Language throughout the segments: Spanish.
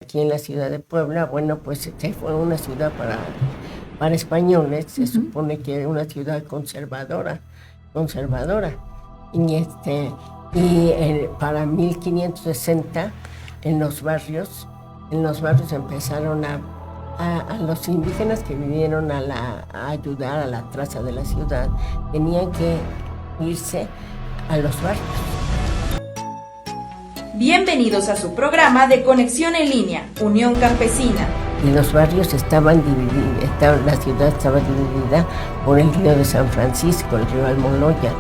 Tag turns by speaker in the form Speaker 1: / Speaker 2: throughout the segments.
Speaker 1: aquí en la ciudad de Puebla, bueno, pues fue una ciudad para españoles, se supone que era una ciudad conservadora, y para 1560 en los barrios empezaron a los indígenas que vinieron a ayudar a la traza de la ciudad, tenían que irse a los barrios.
Speaker 2: Bienvenidos a su programa de Conexión en Línea, Unión Campesina.
Speaker 1: Y los barrios estaban divididos, la ciudad estaba dividida por el río de San Francisco, el río Almoloya,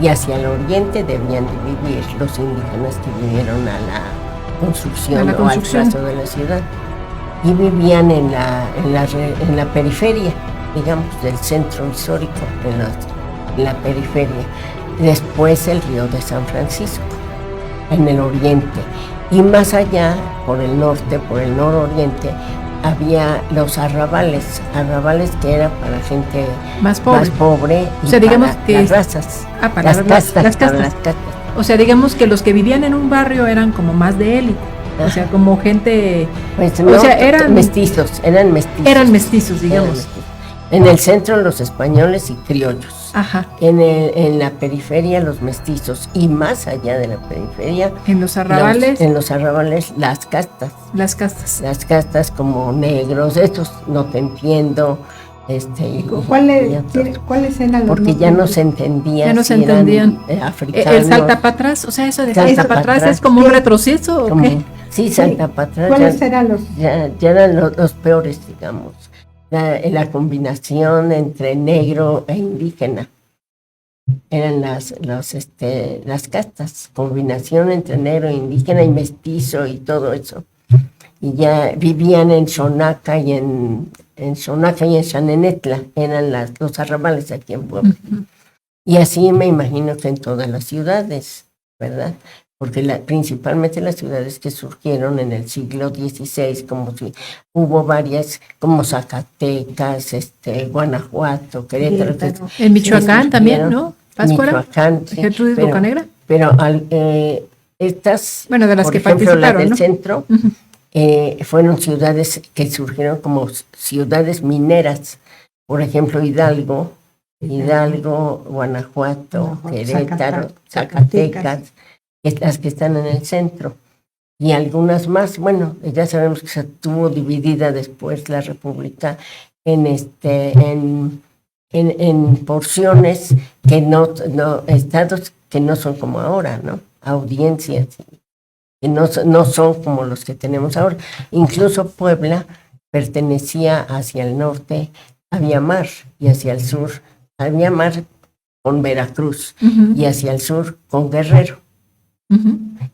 Speaker 1: y hacia el oriente debían de vivir los indígenas que vinieron a la construcción o al trazo de la ciudad. Y vivían en la periferia, digamos, del centro histórico, en la periferia. Después el río de San Francisco, en el oriente. Y más allá, por el norte, por el nororiente, había los arrabales que eran para gente más pobre y, o sea, digamos, para que las razas.
Speaker 3: Para las castas. O sea, digamos que los que vivían en un barrio eran como más de élite. O sea, como gente,
Speaker 1: pues no, o sea, eran mestizos,
Speaker 3: digamos.
Speaker 1: En el centro los españoles y criollos.
Speaker 3: Ajá.
Speaker 1: En la periferia los mestizos, y más allá de la periferia,
Speaker 3: en los arrabales,
Speaker 1: las castas.
Speaker 3: Las
Speaker 1: castas como negros, estos no te entiendo.
Speaker 4: ¿Cuáles eran los?
Speaker 1: Porque ya no se entendían.
Speaker 3: Ya no se entendían.
Speaker 1: Africanos.
Speaker 3: El salta para atrás, o sea, eso de salta para atrás es como un retroceso, ¿o qué?
Speaker 1: Sí, salta para atrás.
Speaker 4: ¿Cuáles eran los?
Speaker 1: Ya eran los peores, digamos. La combinación entre negro e indígena. Eran las castas, combinación entre negro e indígena y mestizo y todo eso. Y ya vivían en Xonaca y en Xanenetla, eran los arrabales aquí en Puebla. Y así me imagino que en todas las ciudades, ¿verdad? Porque principalmente las ciudades que surgieron en el siglo XVI, como si hubo varias, como Zacatecas, Guanajuato, Querétaro.
Speaker 3: En Michoacán también, ¿no?
Speaker 1: Páscuaro, Michoacán, sí,
Speaker 3: Gertrudis Bocanegra.
Speaker 1: Pero estas,
Speaker 3: bueno, de las
Speaker 1: por
Speaker 3: que
Speaker 1: ejemplo,
Speaker 3: participaron,
Speaker 1: las del
Speaker 3: ¿no?
Speaker 1: centro, fueron ciudades que surgieron como ciudades mineras. Por ejemplo, Hidalgo, Guanajuato, Querétaro, Zacatecas, las que están en el centro. Y algunas más, bueno, ya sabemos que se tuvo dividida después la República en porciones estados que no son como ahora, ¿no? Audiencias que no son como los que tenemos ahora. Incluso Puebla pertenecía hacia el norte, había mar, y hacia el sur había mar con Veracruz, y hacia el sur con Guerrero.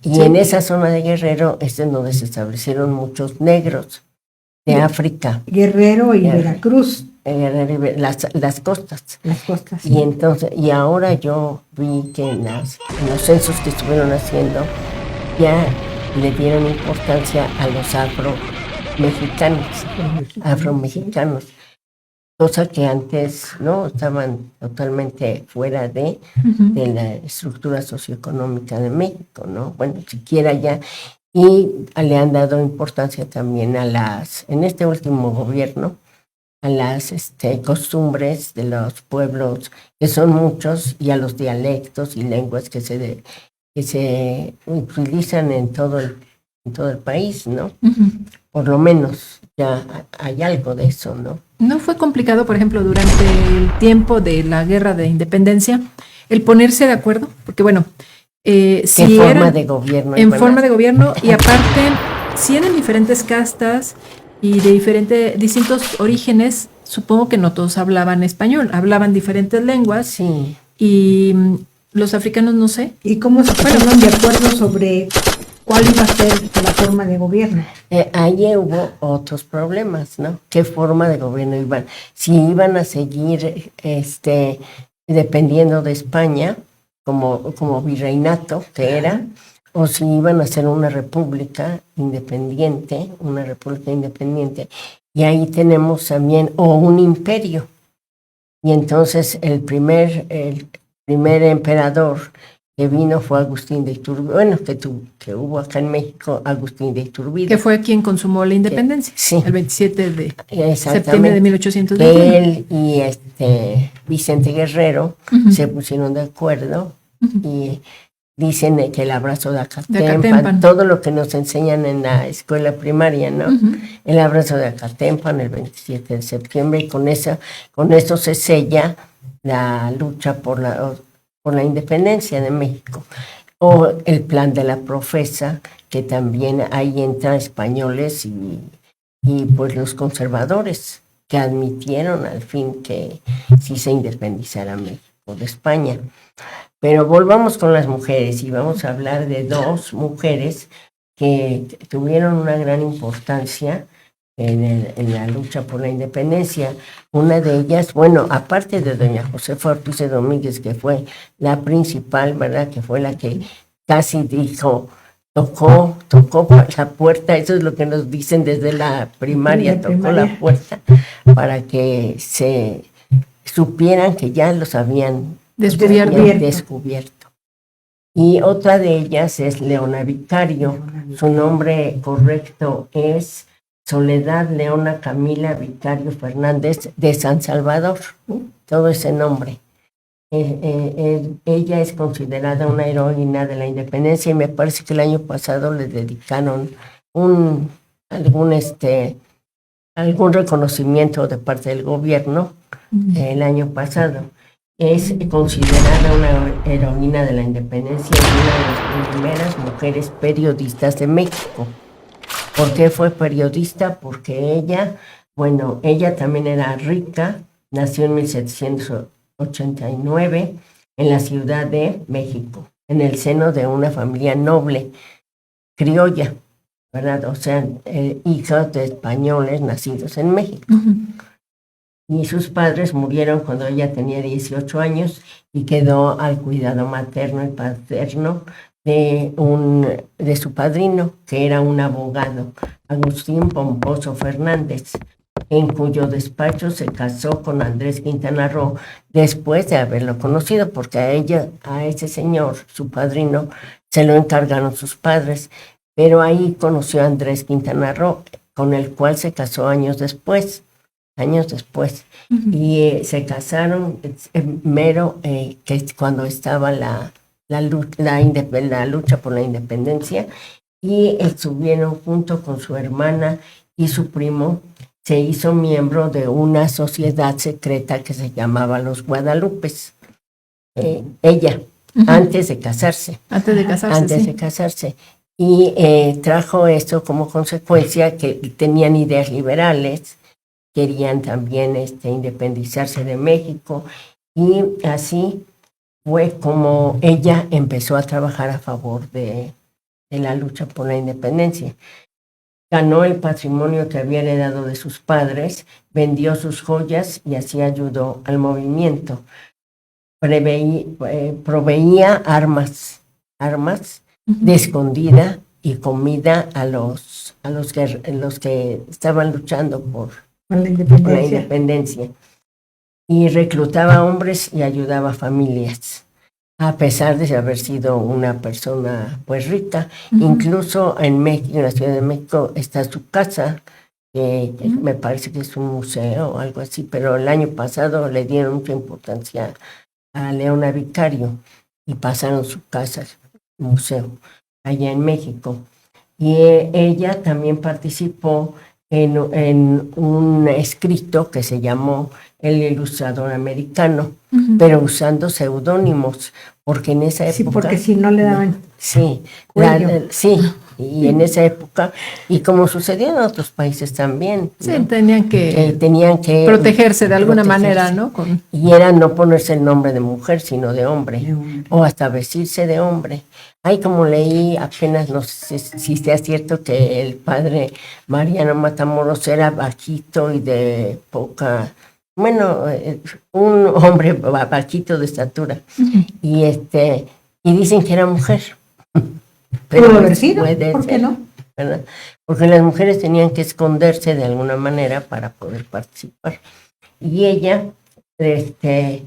Speaker 1: Y sí, en esa zona de Guerrero es en donde se establecieron muchos negros de África.
Speaker 4: Guerrero y Veracruz.
Speaker 1: Las costas.
Speaker 4: Las costas.
Speaker 1: Sí. Y ahora yo vi que en los censos que estuvieron haciendo ya le dieron importancia a los afromexicanos, cosa que antes no estaban totalmente fuera de la estructura socioeconómica de México, ¿no? Bueno, siquiera ya, y le han dado importancia también en este último gobierno, a las costumbres de los pueblos, que son muchos, y a los dialectos y lenguas que se utilizan en todo el país, ¿no? Por lo menos ya hay algo de eso, ¿no?
Speaker 3: ¿No fue complicado, por ejemplo, durante el tiempo de la Guerra de Independencia, el ponerse de acuerdo? Porque, bueno,
Speaker 1: si forma de gobierno.
Speaker 3: En forma de gobierno, y aparte, si eran diferentes castas y de distintos orígenes, supongo que no todos hablaban español, hablaban diferentes lenguas.
Speaker 1: Sí.
Speaker 3: Y los africanos no sé.
Speaker 4: ¿Y cómo se pusieron de acuerdo sobre cuál iba a ser la forma de gobierno?
Speaker 1: Ahí hubo otros problemas, ¿no? ¿Qué forma de gobierno iban? Si iban a seguir dependiendo de España, como virreinato que era, o si iban a ser una república independiente, y ahí tenemos también, o un imperio. Y entonces el primer emperador que vino fue Agustín de Iturbide, bueno, que hubo acá en México, Agustín de Iturbide.
Speaker 3: Que fue quien consumó la independencia,
Speaker 1: sí,
Speaker 3: el 27 de
Speaker 1: exactamente,
Speaker 3: septiembre de 1821.
Speaker 1: Él y Vicente Guerrero se pusieron de acuerdo y dicen que el abrazo de Acatempan, todo lo que nos enseñan en la escuela primaria, ¿no? El abrazo de Acatempan el 27 de septiembre, y con eso se sella la lucha por la independencia de México. O el plan de la Profesa, que también ahí entran españoles y pues los conservadores, que admitieron al fin que sí se independizara México de España. Pero volvamos con las mujeres y vamos a hablar de dos mujeres que tuvieron una gran importancia en la lucha por la independencia. Una de ellas, bueno, aparte de doña Josefa Ortiz de Domínguez, que fue la principal, ¿verdad? Que fue la que casi tocó la puerta, eso es lo que nos dicen desde la primaria, tocó la puerta para que se supieran que ya los habían descubierto. Y otra de ellas es Leona Vicario. Su nombre correcto es Soledad Leona Camila Vicario Fernández de San Salvador, todo ese nombre. Ella es considerada una heroína de la independencia y me parece que el año pasado le dedicaron algún reconocimiento de parte del gobierno el año pasado. Es considerada una heroína de la independencia y una de las primeras mujeres periodistas de México. ¿Por qué fue periodista? Porque ella también era rica, nació en 1789 en la Ciudad de México, en el seno de una familia noble, criolla, ¿verdad? O sea, hija de españoles nacidos en México. Y sus padres murieron cuando ella tenía 18 años y quedó al cuidado materno y paterno de su padrino, que era un abogado, Agustín Pomposo Fernández, en cuyo despacho se casó con Andrés Quintana Roo después de haberlo conocido, porque a ese señor, su padrino, se lo encargaron sus padres, pero ahí conoció a Andrés Quintana Roo, con el cual se casó años después, y se casaron que es cuando estaba la lucha por la independencia, y estuvieron junto con su hermana y su primo. Se hizo miembro de una sociedad secreta que se llamaba los Guadalupes. Ella, antes de casarse. Y trajo esto como consecuencia que tenían ideas liberales, querían también independizarse de México, y así fue como ella empezó a trabajar a favor de la lucha por la independencia. Ganó el patrimonio que había heredado de sus padres, vendió sus joyas y así ayudó al movimiento. Proveía armas de escondida y comida a los que estaban luchando por la independencia. Y reclutaba hombres y ayudaba a familias, a pesar de haber sido una persona pues rica. Incluso en México, en la Ciudad de México, está su casa, que me parece que es un museo o algo así, pero el año pasado le dieron mucha importancia a Leona Vicario y pasaron su casa, museo, allá en México. Y ella también participó en un escrito que se llamó El Ilustrador Americano, pero usando seudónimos, porque en esa época...
Speaker 4: Sí, porque si no le daban...
Speaker 1: Sí, y en esa época, y como sucedió en otros países también.
Speaker 3: Sí,
Speaker 1: ¿no?
Speaker 3: tenían que protegerse de alguna manera, ¿no?
Speaker 1: Y era no ponerse el nombre de mujer, sino de hombre, o hasta vestirse de hombre. Ay, como leí apenas, no sé si sea cierto, que el padre Mariano Matamoros era bajito y de poca... Bueno, un hombre bajito de estatura. Y dicen que era mujer. Pero
Speaker 4: puede haber sido, ¿por qué no?
Speaker 1: ¿Verdad? Porque las mujeres tenían que esconderse de alguna manera para poder participar. Y ella se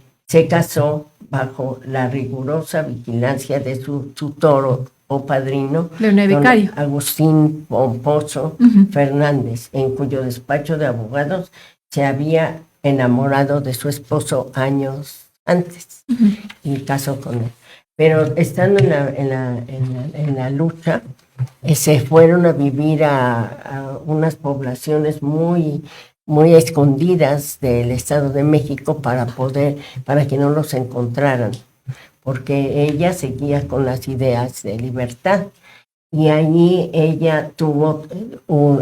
Speaker 1: casó, bajo la rigurosa vigilancia de su tutor o padrino,
Speaker 3: Leonel
Speaker 1: don
Speaker 3: Vicario.
Speaker 1: Agustín Pomposo Fernández, en cuyo despacho de abogados se había enamorado de su esposo años antes y casó con él. Pero estando en la lucha, se fueron a vivir a unas poblaciones muy escondidas del Estado de México para que no los encontraran, porque ella seguía con las ideas de libertad. Y allí ella tuvo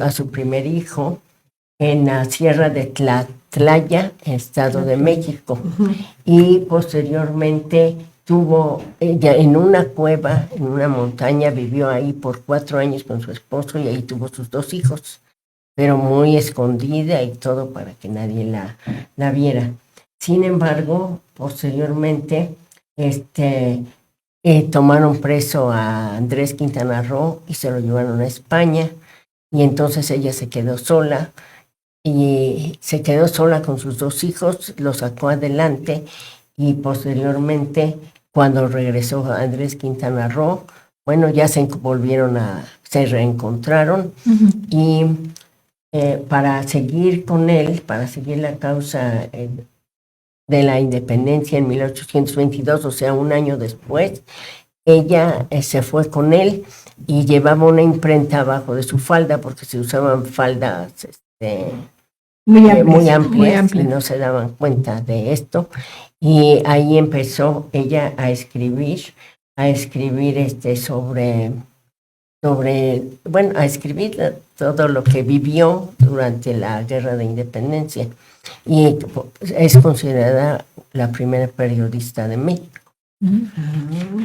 Speaker 1: a su primer hijo en la Sierra de Tlatlaya, Estado de México. Y posteriormente tuvo ella en una cueva, en una montaña, vivió ahí por 4 años con su esposo y ahí tuvo sus 2 hijos, pero muy escondida y todo para que nadie la viera. Sin embargo, posteriormente, tomaron preso a Andrés Quintana Roo y se lo llevaron a España, y entonces ella se quedó sola con sus 2 hijos, los sacó adelante, y posteriormente, cuando regresó a Andrés Quintana Roo, bueno, ya se reencontraron, y para seguir con él, para seguir la causa de la independencia en 1822, o sea, un año después, ella se fue con él y llevaba una imprenta abajo de su falda, porque se usaban faldas muy amplias y no se daban cuenta de esto. Y ahí empezó ella a escribir a escribir todo lo que vivió durante la Guerra de Independencia, y es considerada la primera periodista de México.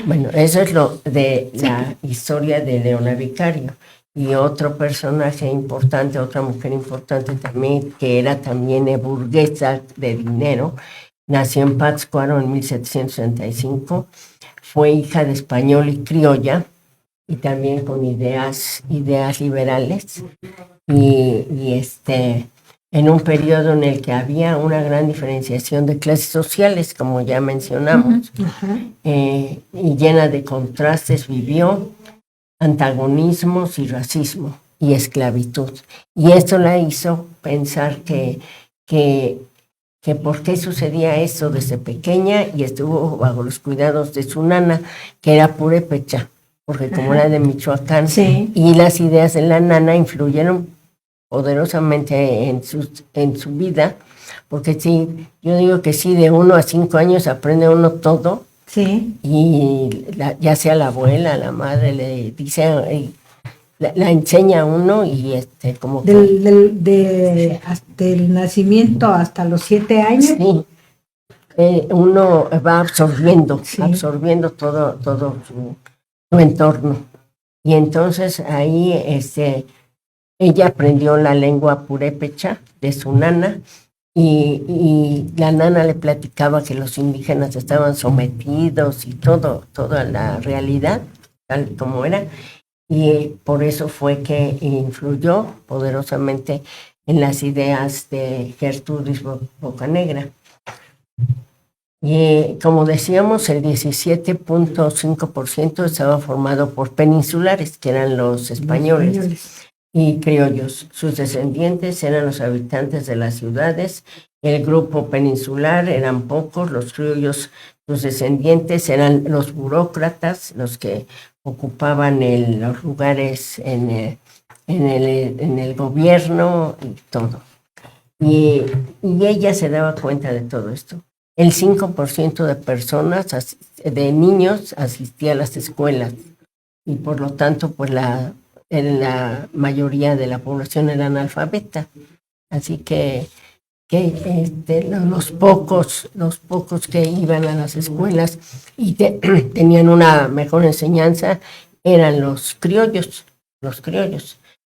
Speaker 1: Bueno, eso es lo de la historia de Leona Vicario. Y otro personaje importante, otra mujer importante también, que era también burguesa de dinero, nació en Pátzcuaro en 1765, fue hija de español y criolla, y también con ideas liberales, y en un periodo en el que había una gran diferenciación de clases sociales, como ya mencionamos, y llena de contrastes, vivió antagonismos y racismo y esclavitud. Y esto la hizo pensar que por qué sucedía eso desde pequeña, y estuvo bajo los cuidados de su nana, que era purépecha, porque como era de Michoacán, y las ideas de la nana influyeron poderosamente en su vida, porque sí, yo digo que sí, de 1 a 5 años aprende uno todo, y ya sea la abuela, la madre, le dice, la enseña a uno, y como
Speaker 4: del nacimiento hasta los 7 años.
Speaker 1: Sí, uno va absorbiendo todo su entorno. Y entonces ahí ella aprendió la lengua purépecha de su nana, y la nana le platicaba que los indígenas estaban sometidos y toda la realidad tal como era, y por eso fue que influyó poderosamente en las ideas de Gertrudis Bocanegra. Y como decíamos, el 17.5% estaba formado por peninsulares, que eran los españoles, y criollos. Sus descendientes eran los habitantes de las ciudades. El grupo peninsular eran pocos, los criollos, sus descendientes eran los burócratas, los que ocupaban los lugares en el gobierno y todo. Y ella se daba cuenta de todo esto. El 5% de personas, de niños, asistía a las escuelas, y por lo tanto, pues la mayoría de la población era analfabeta. Así que los pocos que iban a las escuelas y tenían una mejor enseñanza eran los criollos,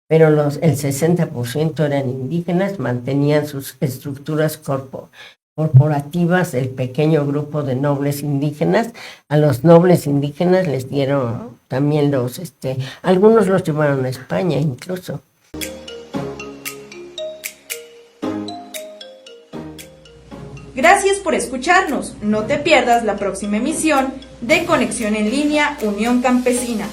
Speaker 1: pero el 60% eran indígenas, mantenían sus estructuras corporativas del pequeño grupo de nobles indígenas. A los nobles indígenas les dieron también algunos los llevaron a España incluso.
Speaker 2: Gracias por escucharnos. No te pierdas la próxima emisión de Conexión en Línea Unión Campesina.